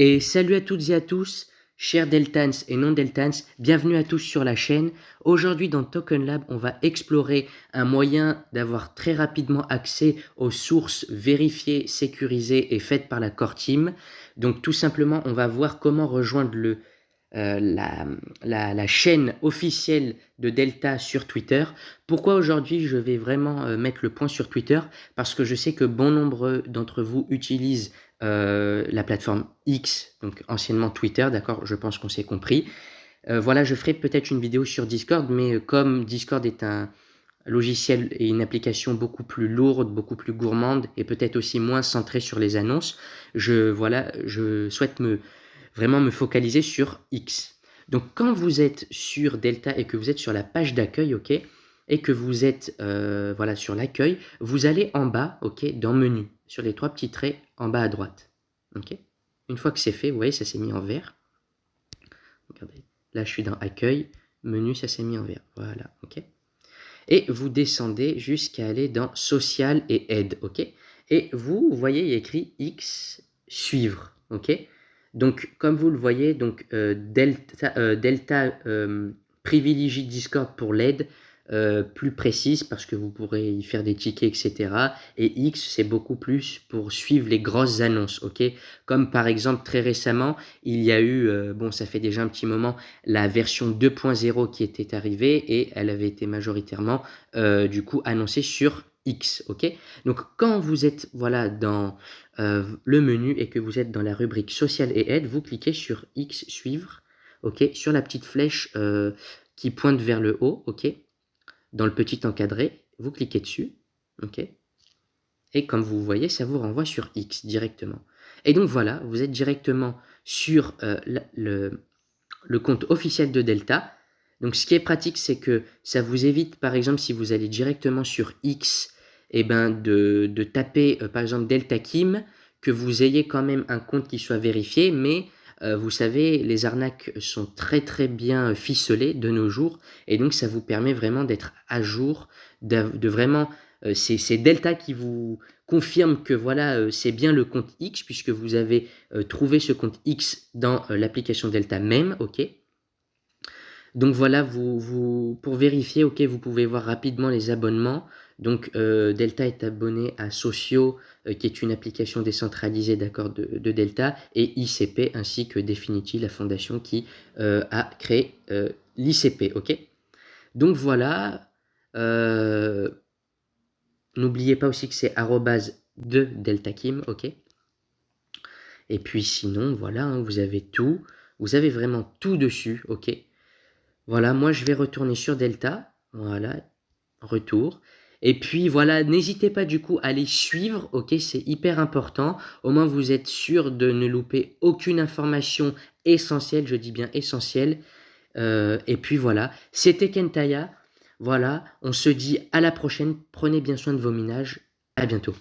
Et salut à toutes et à tous, chers Deltans et non Deltans, bienvenue à tous sur la chaîne. Aujourd'hui dans Token Lab, on va explorer un moyen d'avoir très rapidement accès aux sources vérifiées, sécurisées et faites par la Core Team. Donc tout simplement, on va voir comment rejoindre la chaîne officielle de Delta sur Twitter. Pourquoi aujourd'hui je vais vraiment mettre le point sur Twitter? Parce que je sais que bon nombre d'entre vous utilisent la plateforme X, donc anciennement Twitter, d'accord, je pense qu'on s'est compris. Voilà, je ferai peut-être une vidéo sur Discord, mais comme Discord est un logiciel et une application beaucoup plus lourde, beaucoup plus gourmande et peut-être aussi moins centrée sur les annonces, je souhaite vraiment me focaliser sur X. Donc quand vous êtes sur Delta et que vous êtes sur la page d'accueil, ok, et que vous êtes voilà, sur l'accueil, vous allez en bas, ok, dans menu, sur les trois petits traits en bas à droite. Ok. Une fois que c'est fait, vous voyez, ça s'est mis en vert. Regardez, là je suis dans accueil, menu, ça s'est mis en vert. Voilà, ok. Et vous descendez jusqu'à aller dans social et aide, ok. Et vous voyez, il y a écrit X suivre, ok. Donc comme vous le voyez, donc Delta privilégie Discord pour l'aide plus précise parce que vous pourrez y faire des tickets, etc. Et X, c'est beaucoup plus pour suivre les grosses annonces, ok. Comme par exemple très récemment, il y a eu, bon ça fait déjà un petit moment, la version 2.0 qui était arrivée et elle avait été majoritairement du coup annoncée sur X, ok. Donc quand vous êtes voilà dans le menu et que vous êtes dans la rubrique social et aide, vous cliquez sur X suivre, ok, sur la petite flèche qui pointe vers le haut, ok, dans le petit encadré, vous cliquez dessus, ok, et comme vous voyez, ça vous renvoie sur X directement. Et donc voilà, vous êtes directement sur le compte officiel de Delta. Donc ce qui est pratique, c'est que ça vous évite, par exemple, si vous allez directement sur X, eh ben, de taper, par exemple, Delta Kim, que vous ayez quand même un compte qui soit vérifié, mais vous savez, les arnaques sont très très bien ficelées de nos jours, et donc ça vous permet vraiment d'être à jour, de vraiment... c'est Delta qui vous confirme que voilà, c'est bien le compte X, puisque vous avez trouvé ce compte X dans l'application Delta même, ok. Donc voilà, pour vérifier, ok, vous pouvez voir rapidement les abonnements. Donc Delta est abonné à Socio, qui est une application décentralisée d'accord de Delta, et ICP ainsi que Definity, la fondation qui a créé l'ICP, ok. Donc voilà, n'oubliez pas aussi que c'est @de DeltaKim, ok. Et puis sinon, voilà, hein, vous avez tout, vous avez vraiment tout dessus, ok. Voilà, moi je vais retourner sur Delta, voilà, retour. Et puis voilà, n'hésitez pas du coup à les suivre, ok, c'est hyper important. Au moins vous êtes sûr de ne louper aucune information essentielle, je dis bien essentielle. Et puis voilà, c'était Kentaya. Voilà, on se dit à la prochaine, prenez bien soin de vos minages, à bientôt.